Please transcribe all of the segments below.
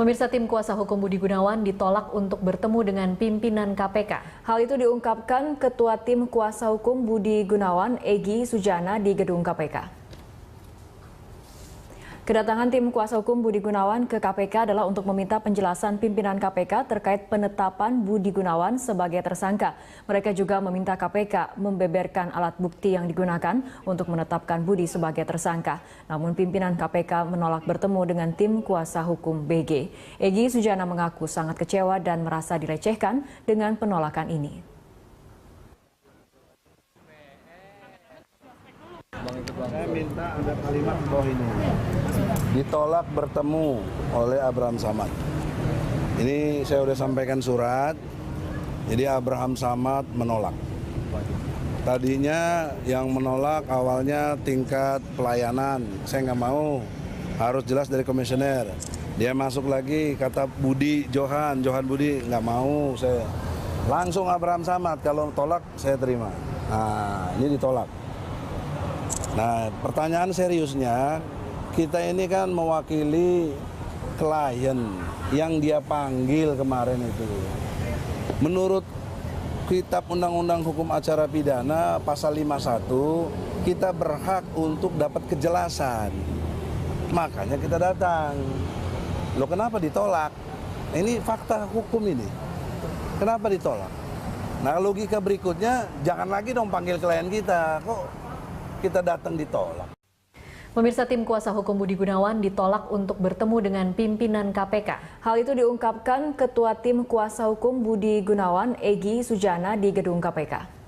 Pemirsa, tim kuasa hukum Budi Gunawan ditolak untuk bertemu dengan pimpinan KPK. Hal itu diungkapkan Ketua Tim Kuasa Hukum Budi Gunawan, Egy Sujana, di gedung KPK. Kedatangan tim kuasa hukum Budi Gunawan ke KPK adalah untuk meminta penjelasan pimpinan KPK terkait penetapan Budi Gunawan sebagai tersangka. Mereka juga meminta KPK membeberkan alat bukti yang digunakan untuk menetapkan Budi sebagai tersangka. Namun pimpinan KPK menolak bertemu dengan tim kuasa hukum BG. Egy Sujana mengaku sangat kecewa dan merasa dilecehkan dengan penolakan ini. Saya minta ada kalimat bahwa ini ditolak bertemu oleh Abraham Samad. Ini saya sudah sampaikan surat, jadi Abraham Samad menolak. Tadinya yang menolak awalnya tingkat pelayanan, saya nggak mau, harus jelas dari komisioner. Dia masuk lagi kata Budi Johan Budi, nggak mau saya. Langsung Abraham Samad, kalau tolak saya terima. Nah, ini ditolak. Nah, pertanyaan seriusnya, kita ini kan mewakili klien yang dia panggil kemarin itu. Menurut Kitab Undang-Undang Hukum Acara Pidana pasal 51, kita berhak untuk dapat kejelasan. Makanya kita datang. Loh, kenapa ditolak? Ini fakta hukum ini. Kenapa ditolak? Nah, logika berikutnya, jangan lagi dong panggil klien kita. Kok kita datang ditolak? Pemirsa, tim kuasa hukum Budi Gunawan ditolak untuk bertemu dengan pimpinan KPK. Hal itu diungkapkan Ketua Tim Kuasa Hukum Budi Gunawan, Egy Sujana, di gedung KPK.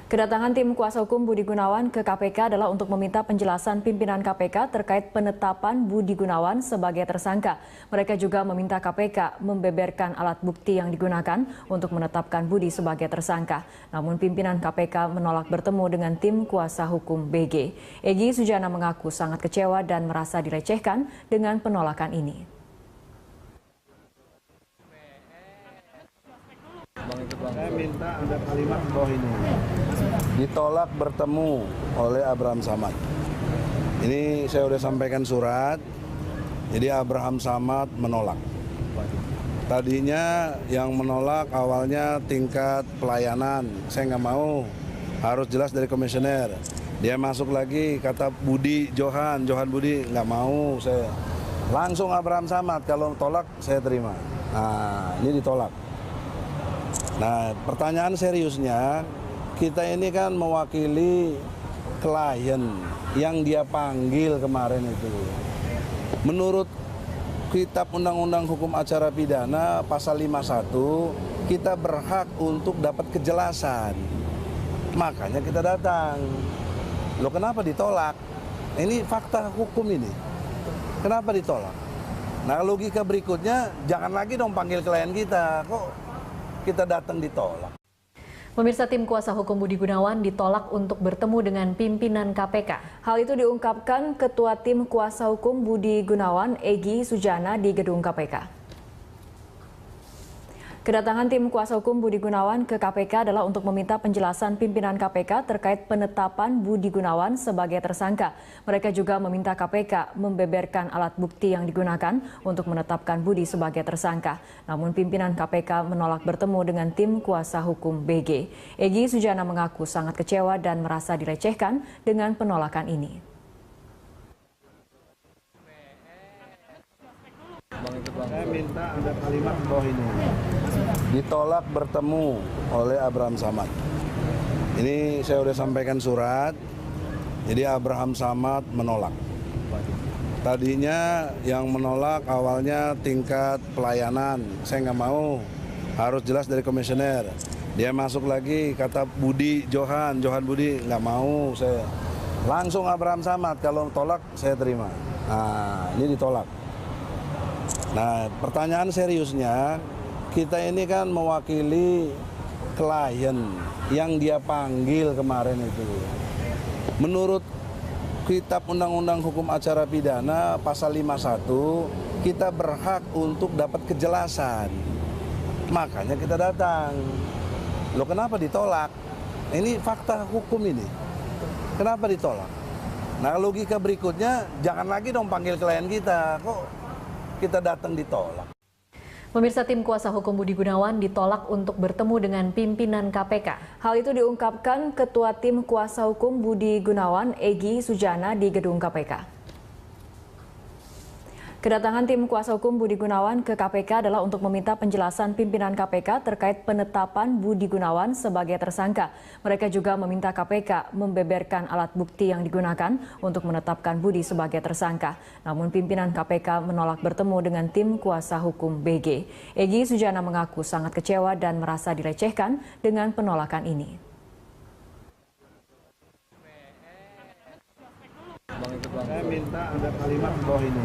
Kedatangan tim kuasa hukum Budi Gunawan ke KPK adalah untuk meminta penjelasan pimpinan KPK terkait penetapan Budi Gunawan sebagai tersangka. Mereka juga meminta KPK membeberkan alat bukti yang digunakan untuk menetapkan Budi sebagai tersangka. Namun pimpinan KPK menolak bertemu dengan tim kuasa hukum BG. Egy Sujana mengaku sangat kecewa dan merasa dilecehkan dengan penolakan ini. Saya minta ada kalimat bahwa ini ditolak bertemu oleh Abraham Samad. Ini saya sudah sampaikan surat, jadi Abraham Samad menolak. Tadinya yang menolak awalnya tingkat pelayanan, saya nggak mau, harus jelas dari komisioner. Dia masuk lagi kata Budi Johan Budi, nggak mau saya. Langsung Abraham Samad, kalau tolak saya terima. Nah, ini ditolak. Nah, pertanyaan seriusnya, kita ini kan mewakili klien yang dia panggil kemarin itu. Menurut Kitab Undang-Undang Hukum Acara Pidana pasal 51, kita berhak untuk dapat kejelasan. Makanya kita datang. Loh, kenapa ditolak? Ini fakta hukum ini. Kenapa ditolak? Nah, logika berikutnya, jangan lagi dong panggil klien kita. Kok kita datang ditolak? Pemirsa, tim kuasa hukum Budi Gunawan ditolak untuk bertemu dengan pimpinan KPK. Hal itu diungkapkan Ketua Tim Kuasa Hukum Budi Gunawan, Egy Sujana, di gedung KPK. Kedatangan tim kuasa hukum Budi Gunawan ke KPK adalah untuk meminta penjelasan pimpinan KPK terkait penetapan Budi Gunawan sebagai tersangka. Mereka juga meminta KPK membeberkan alat bukti yang digunakan untuk menetapkan Budi sebagai tersangka. Namun pimpinan KPK menolak bertemu dengan tim kuasa hukum BG. Egy Sujana mengaku sangat kecewa dan merasa dilecehkan dengan penolakan ini. Saya minta ada kalimat bahwa ini ditolak bertemu oleh Abraham Samad. Ini saya sudah sampaikan surat, jadi Abraham Samad menolak. Tadinya yang menolak awalnya tingkat pelayanan, saya nggak mau, harus jelas dari komisioner. Dia masuk lagi kata Budi Johan Budi, nggak mau saya. Langsung Abraham Samad, kalau tolak saya terima. Nah, ini ditolak. Nah, pertanyaan seriusnya, kita ini kan mewakili klien yang dia panggil kemarin itu. Menurut Kitab Undang-Undang Hukum Acara Pidana pasal 51, kita berhak untuk dapat kejelasan. Makanya kita datang. Loh, kenapa ditolak? Ini fakta hukum ini. Kenapa ditolak? Nah, logika berikutnya, jangan lagi dong panggil klien kita. Kok kita datang ditolak. Pemirsa, tim kuasa hukum Budi Gunawan ditolak untuk bertemu dengan pimpinan KPK. Hal itu diungkapkan Ketua Tim Kuasa Hukum Budi Gunawan, Egy Sujana, di gedung KPK. Kedatangan tim kuasa hukum Budi Gunawan ke KPK adalah untuk meminta penjelasan pimpinan KPK terkait penetapan Budi Gunawan sebagai tersangka. Mereka juga meminta KPK membeberkan alat bukti yang digunakan untuk menetapkan Budi sebagai tersangka. Namun pimpinan KPK menolak bertemu dengan tim kuasa hukum BG. Egy Sujana mengaku sangat kecewa dan merasa dilecehkan dengan penolakan ini. Saya minta ada kalimat bawah ini.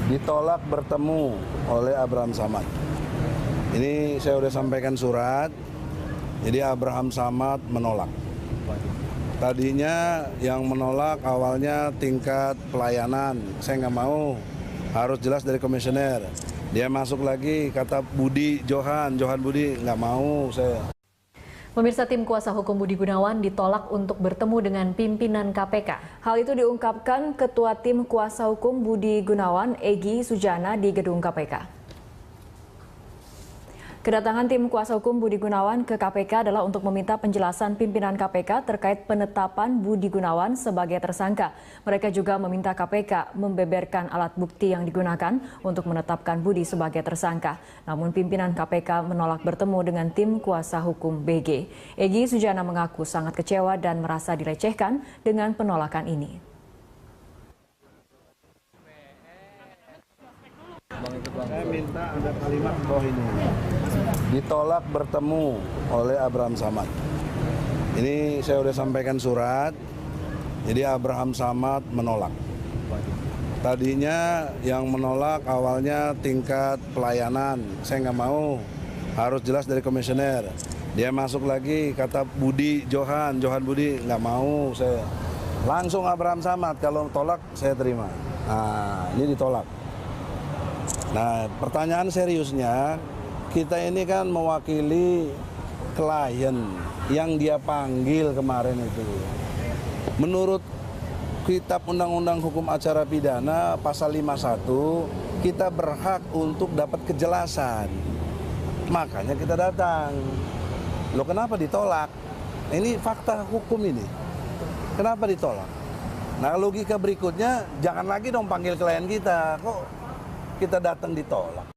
Ditolak bertemu oleh Abraham Samad. Ini saya sudah sampaikan surat, jadi Abraham Samad menolak. Tadinya yang menolak awalnya tingkat pelayanan, saya nggak mau, harus jelas dari komisioner. Dia masuk lagi kata Budi Johan Budi, nggak mau saya. Pemirsa, tim kuasa hukum Budi Gunawan ditolak untuk bertemu dengan pimpinan KPK. Hal itu diungkapkan Ketua Tim Kuasa Hukum Budi Gunawan, Egy Sujana, di gedung KPK. Kedatangan tim kuasa hukum Budi Gunawan ke KPK adalah untuk meminta penjelasan pimpinan KPK terkait penetapan Budi Gunawan sebagai tersangka. Mereka juga meminta KPK membeberkan alat bukti yang digunakan untuk menetapkan Budi sebagai tersangka. Namun pimpinan KPK menolak bertemu dengan tim kuasa hukum BG. Egy Sujana mengaku sangat kecewa dan merasa dilecehkan dengan penolakan ini. Saya minta ada kalimat bawah ini. Ditolak bertemu oleh Abraham Samad. Ini saya sudah sampaikan surat, jadi Abraham Samad menolak. Tadinya yang menolak awalnya tingkat pelayanan, saya nggak mau, harus jelas dari komisioner. Dia masuk lagi kata Budi Johan Budi, nggak mau saya. Langsung Abraham Samad, kalau tolak saya terima. Nah, ini ditolak. Nah, pertanyaan seriusnya, kita ini kan mewakili klien yang dia panggil kemarin itu. Menurut Kitab Undang-Undang Hukum Acara Pidana pasal 51, kita berhak untuk dapat kejelasan. Makanya kita datang. Loh, kenapa ditolak? Ini fakta hukum ini. Kenapa ditolak? Nah, logika berikutnya, jangan lagi dong panggil klien kita. Kok kita datang ditolak?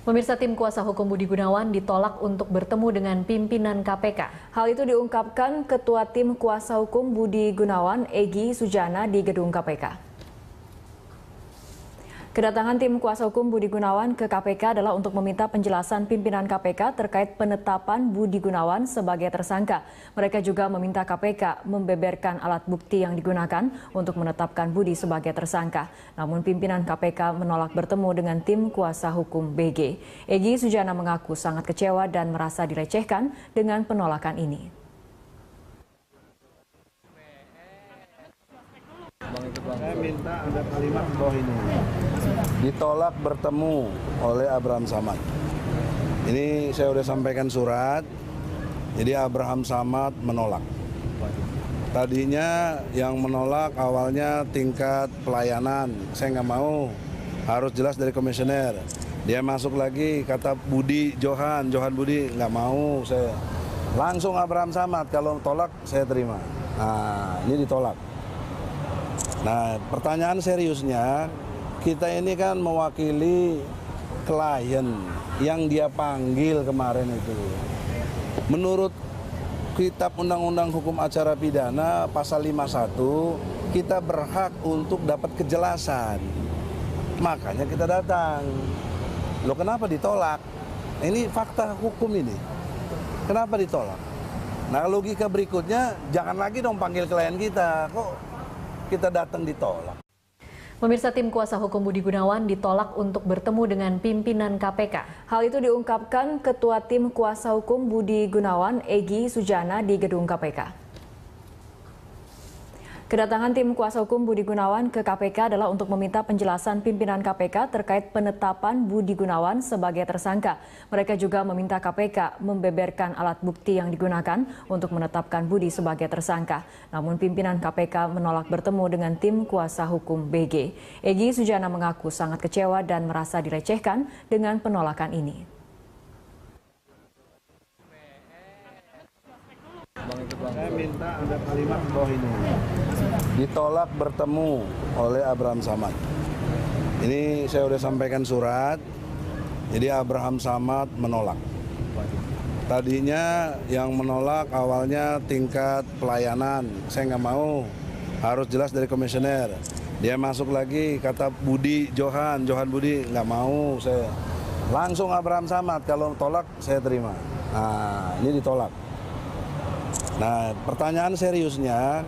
Pemirsa, tim kuasa hukum Budi Gunawan ditolak untuk bertemu dengan pimpinan KPK. Hal itu diungkapkan Ketua Tim Kuasa Hukum Budi Gunawan, Egy Sujana, di gedung KPK. Kedatangan tim kuasa hukum Budi Gunawan ke KPK adalah untuk meminta penjelasan pimpinan KPK terkait penetapan Budi Gunawan sebagai tersangka. Mereka juga meminta KPK membeberkan alat bukti yang digunakan untuk menetapkan Budi sebagai tersangka. Namun pimpinan KPK menolak bertemu dengan tim kuasa hukum BG. Egy Sujana mengaku sangat kecewa dan merasa dilecehkan dengan penolakan ini. Saya minta ada kalimat bawah ini. Ditolak bertemu oleh Abraham Samad. Ini saya sudah sampaikan surat, jadi Abraham Samad menolak. Tadinya yang menolak awalnya tingkat pelayanan, saya nggak mau, harus jelas dari komisioner. Dia masuk lagi kata Budi Johan Budi, nggak mau saya. Langsung Abraham Samad, kalau tolak saya terima. Nah, ini ditolak. Nah, pertanyaan seriusnya, kita ini kan mewakili klien yang dia panggil kemarin itu. Menurut Kitab Undang-Undang Hukum Acara Pidana pasal 51, kita berhak untuk dapat kejelasan. Makanya kita datang. Loh, kenapa ditolak? Ini fakta hukum ini. Kenapa ditolak? Nah, logika berikutnya, jangan lagi dong panggil klien kita. Kok kita datang ditolak? Pemirsa, tim kuasa hukum Budi Gunawan ditolak untuk bertemu dengan pimpinan KPK. Hal itu diungkapkan Ketua Tim Kuasa Hukum Budi Gunawan, Egy Sujana, di gedung KPK. Kedatangan tim kuasa hukum Budi Gunawan ke KPK adalah untuk meminta penjelasan pimpinan KPK terkait penetapan Budi Gunawan sebagai tersangka. Mereka juga meminta KPK membeberkan alat bukti yang digunakan untuk menetapkan Budi sebagai tersangka. Namun pimpinan KPK menolak bertemu dengan tim kuasa hukum BG. Egy Sujana mengaku sangat kecewa dan merasa dilecehkan dengan penolakan ini. Saya minta ada kalimat di bawah ini. Ditolak bertemu oleh Abraham Samad. Ini saya sudah sampaikan surat, jadi Abraham Samad menolak. Tadinya yang menolak awalnya tingkat pelayanan, saya nggak mau, harus jelas dari komisioner. Dia masuk lagi kata Budi Johan Budi nggak mau, saya langsung Abraham Samad, kalau tolak saya terima. Nah ini ditolak. Nah pertanyaan seriusnya,